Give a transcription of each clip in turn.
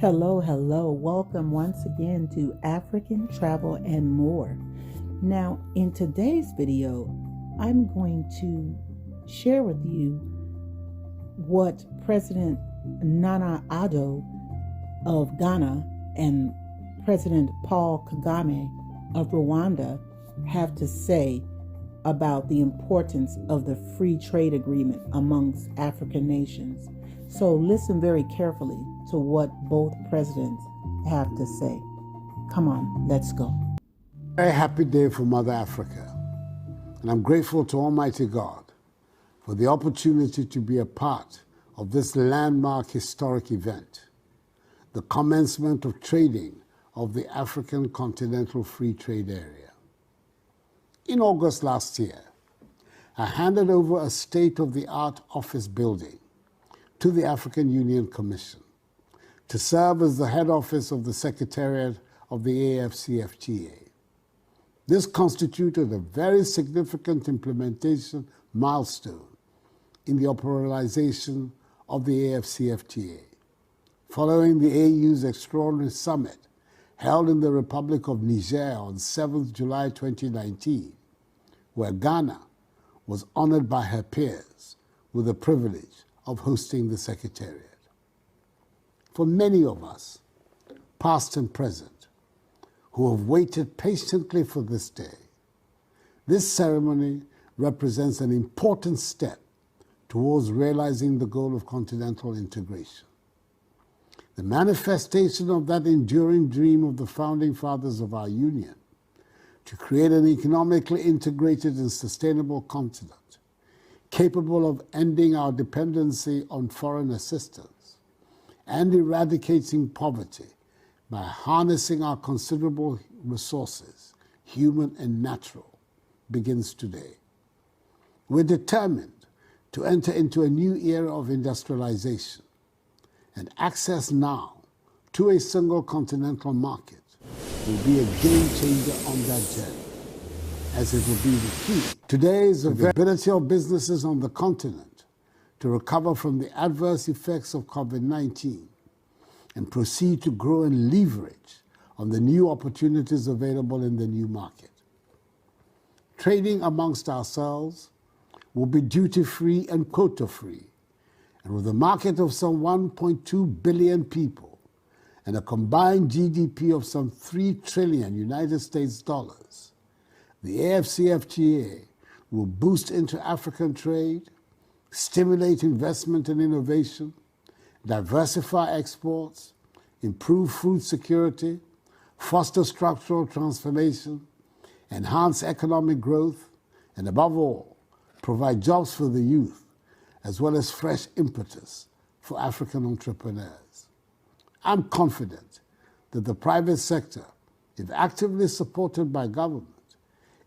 Hello, hello. Welcome once again to African Travel and More. Now, in today's video, I'm going to share with you what President Nana Addo of Ghana and President Paul Kagame of Rwanda have to say about the importance of the free trade agreement amongst African nations. So listen very carefully to what both presidents have to say. Come on, let's go. Very happy day for Mother Africa, and I'm grateful to Almighty God for the opportunity to be a part of this landmark historic event, the commencement of trading of the African Continental Free Trade Area. In August last year, I handed over a state-of-the-art office building to the African Union Commission to serve as the head office of the Secretariat of the AfCFTA. This constituted a very significant implementation milestone in the operationalization of the AfCFTA, following the AU's extraordinary summit held in the Republic of Niger on 7th July 2019, where Ghana was honored by her peers with the privilege of hosting the Secretariat. For many of us, past and present, who have waited patiently for this day, this ceremony represents an important step towards realizing the goal of continental integration. The manifestation of that enduring dream of the founding fathers of our union to create an economically integrated and sustainable continent capable of ending our dependency on foreign assistance and eradicating poverty by harnessing our considerable resources, human and natural, begins today. We're determined to enter into a new era of industrialization, and access now to a single continental market will be a game changer on that journey, as it will be the key. Today is the ability of businesses on the continent to recover from the adverse effects of COVID-19 and proceed to grow and leverage on the new opportunities available in the new market. Trading amongst ourselves will be duty-free and quota-free, and with a market of some 1.2 billion people and a combined GDP of some 3 trillion United States dollars, the AfCFTA will boost intra-African trade, stimulate investment and innovation, diversify exports, improve food security, foster structural transformation, enhance economic growth, and above all, provide jobs for the youth, as well as fresh impetus for African entrepreneurs. I'm confident that the private sector, if actively supported by government,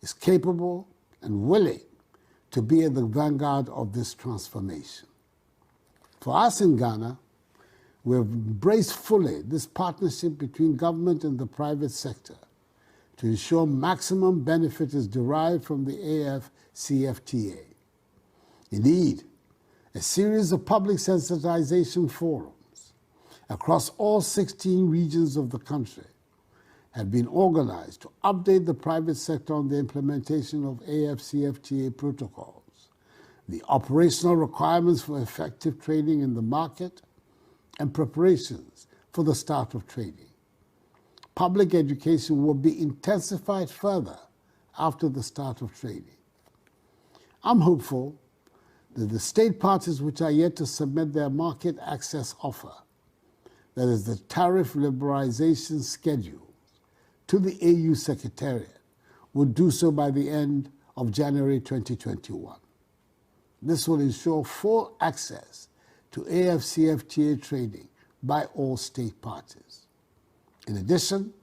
is capable and willing to be at the vanguard of this transformation. For us in Ghana, we have embraced fully this partnership between government and the private sector to ensure maximum benefit is derived from the AfCFTA. Indeed, a series of public sensitization forums across all 16 regions of the country have been organized to update the private sector on the implementation of AfCFTA protocols, the operational requirements for effective trading in the market, and preparations for the start of trading. Public education will be intensified further after the start of trading. I'm hopeful that the state parties which are yet to submit their market access offer, that is the tariff liberalization schedule, to the AU Secretariat, will do so by the end of January 2021. This will ensure full access to AfCFTA trading by all state parties. In addition,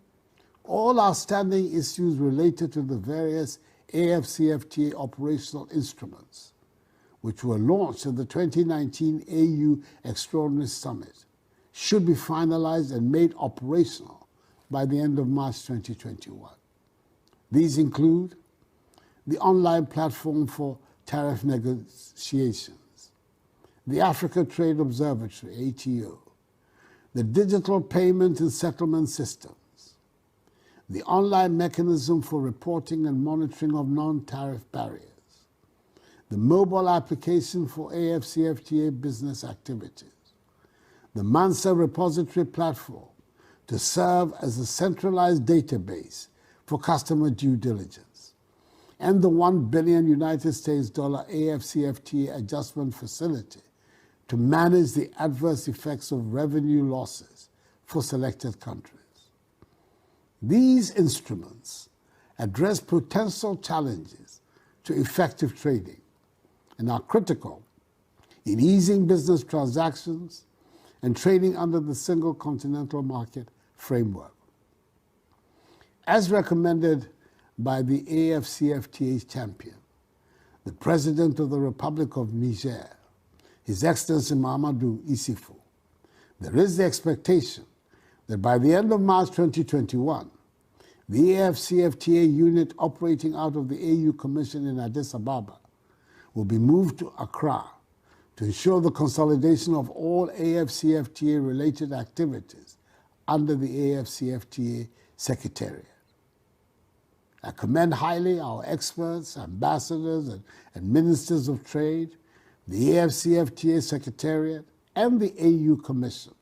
all outstanding issues related to the various AfCFTA operational instruments, which were launched at the 2019 AU Extraordinary Summit, should be finalized and made operational by the end of March 2021. These include the online platform for tariff negotiations, the Africa Trade Observatory, ATO, the digital payment and settlement systems, the online mechanism for reporting and monitoring of non-tariff barriers, the mobile application for AfCFTA business activities, the Mansa repository platform to serve as a centralized database for customer due diligence, and the $1 billion United States AfCFTA adjustment facility to manage the adverse effects of revenue losses for selected countries. These instruments address potential challenges to effective trading and are critical in easing business transactions and trading under the single continental market framework. As recommended by the AfCFTA's champion, the President of the Republic of Niger, His Excellency Mahamadou Issoufou, there is the expectation that by the end of March 2021, the AfCFTA unit operating out of the AU Commission in Addis Ababa will be moved to Accra to ensure the consolidation of all AfCFTA-related activities under the AfCFTA Secretariat. I commend highly our experts, ambassadors, and ministers of trade, the AfCFTA Secretariat, and the AU Commission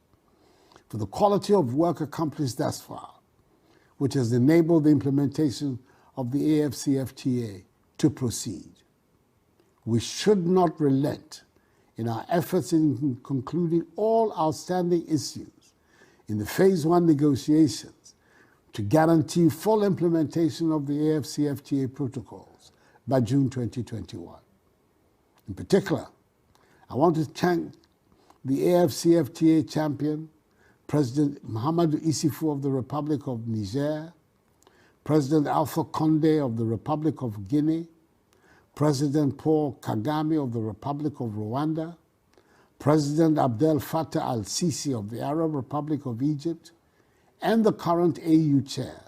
for the quality of work accomplished thus far, which has enabled the implementation of the AfCFTA to proceed. We should not relent in our efforts in concluding all outstanding issues in the Phase 1 negotiations to guarantee full implementation of the AfCFTA protocols by June 2021. In particular, I want to thank the AfCFTA champion, President Mahamadou Issoufou of the Republic of Niger, President Alpha Condé of the Republic of Guinea, President Paul Kagame of the Republic of Rwanda, President Abdel Fattah al-Sisi of the Arab Republic of Egypt, and the current AU chair,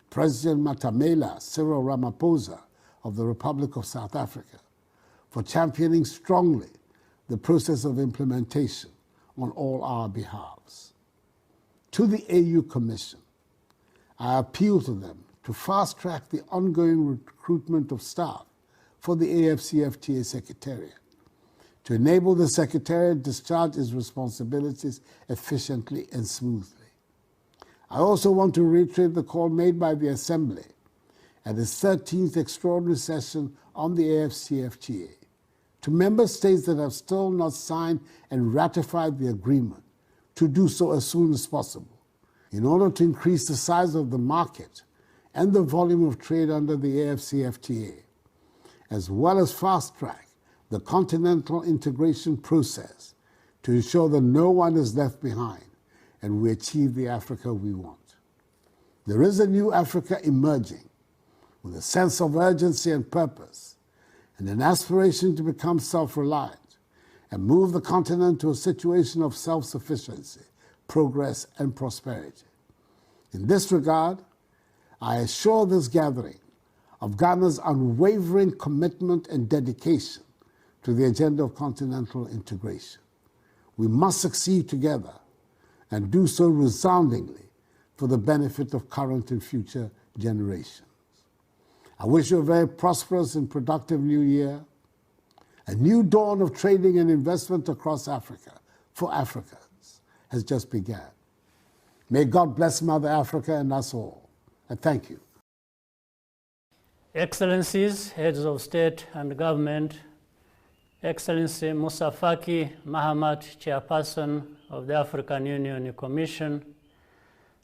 President Matamela Cyril Ramaphosa of the Republic of South Africa, for championing strongly the process of implementation on all our behalves. To the AU Commission, I appeal to them to fast-track the ongoing recruitment of staff for the AfCFTA Secretariat, to enable the Secretariat to discharge its responsibilities efficiently and smoothly. I also want to reiterate the call made by the Assembly at its 13th extraordinary session on the AfCFTA to member states that have still not signed and ratified the agreement to do so as soon as possible in order to increase the size of the market and the volume of trade under the AfCFTA, as well as fast-track the continental integration process to ensure that no one is left behind and we achieve the Africa we want. There is a new Africa emerging with a sense of urgency and purpose and an aspiration to become self-reliant and move the continent to a situation of self-sufficiency, progress, and prosperity. In this regard, I assure this gathering of Ghana's unwavering commitment and dedication to the agenda of continental integration. We must succeed together and do so resoundingly for the benefit of current and future generations. I wish you a very prosperous and productive new year. A new dawn of trading and investment across Africa for Africans has just begun. May God bless Mother Africa and us all. And thank you. Excellencies, heads of state and government, Excellency Musa Faki Mahamat, Chairperson of the African Union Commission,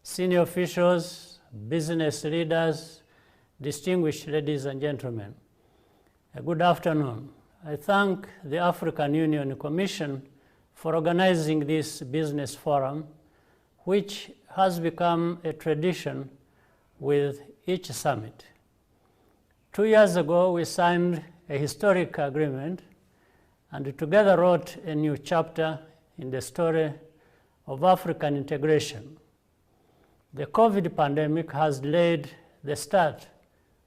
senior officials, business leaders, distinguished ladies and gentlemen, good afternoon. I thank the African Union Commission for organizing this business forum, which has become a tradition with each summit. 2 years ago, we signed a historic agreement and together wrote a new chapter in the story of African integration. The COVID pandemic has laid the start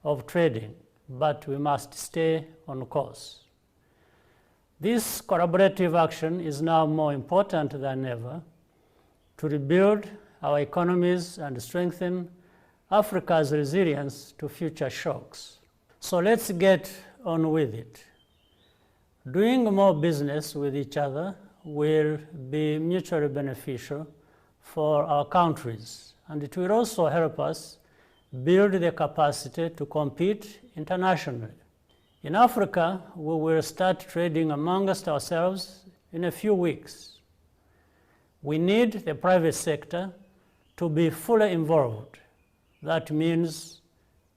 of trading, but we must stay on course. This collaborative action is now more important than ever to rebuild our economies and strengthen Africa's resilience to future shocks. So let's get on with it. Doing more business with each other will be mutually beneficial for our countries, and it will also help us build the capacity to compete internationally. In Africa, we will start trading amongst ourselves in a few weeks. We need the private sector to be fully involved. That means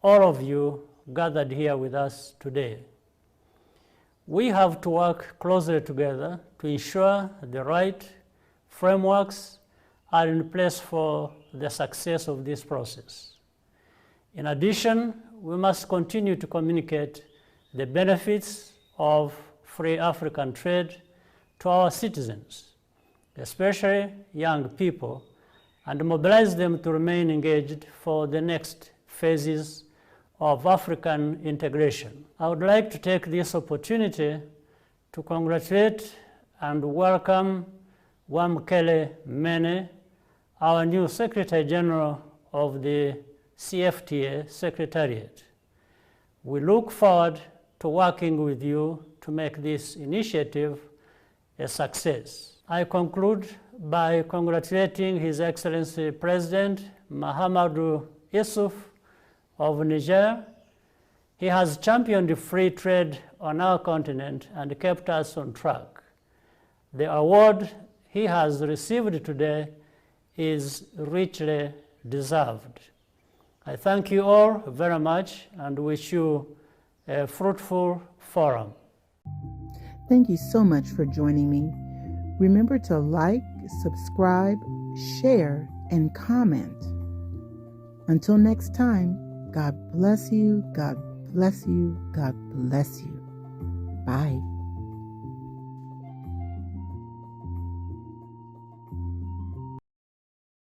all of you gathered here with us today. We have to work closely together to ensure the right frameworks are in place for the success of this process. In addition, we must continue to communicate the benefits of free African trade to our citizens, especially young people, and mobilize them to remain engaged for the next phases of African integration. I would like to take this opportunity to congratulate and welcome Wamkele Mene, our new Secretary General of the CFTA Secretariat. We look forward to working with you to make this initiative a success. I conclude by congratulating His Excellency President Mahamadou Issouf of Niger. He has championed free trade on our continent and kept us on track. The award he has received today is richly deserved. I thank you all very much and wish you a fruitful forum. Thank you so much for joining me. Remember to like, subscribe, share, and comment. Until next time, God bless you, God bless you, God bless you. Bye.